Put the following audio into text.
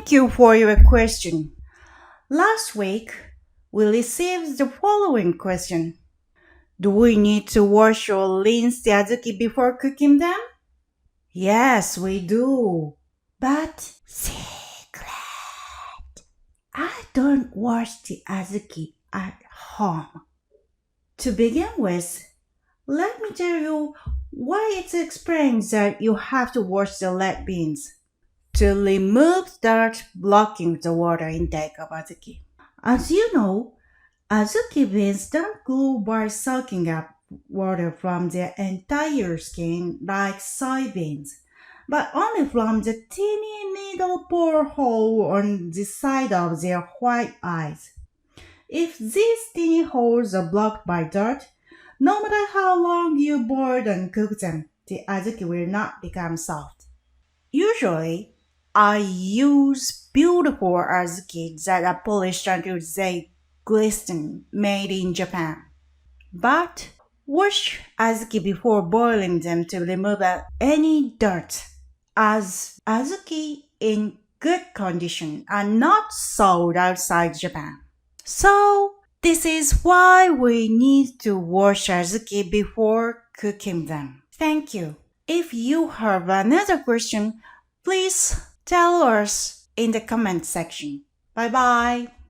Thank you for your question. Last week, we received the following question. Do we need to wash or rinse the azuki before cooking them? Yes, we do. But secret. I don't wash the azuki at home. To begin with, let me tell you why it explains that you have to wash the red beans to remove dirt blocking the water intake of azuki. As you know, azuki beans don't grow by soaking up water from their entire skin like soybeans, but only from the teeny needle pore hole on the side of their white eyes. If these tiny holes are blocked by dirt, no matter how long you boil and cook them, the azuki will not become soft. Usually, I use beautiful azuki that are polished until they glisten, made in Japan. But wash azuki before boiling them to remove any dirt, as azuki in good condition are not sold outside Japan. So, this is why we need to wash azuki before cooking them. Thank you. If you have another question, please tell us in the comment section. Bye bye.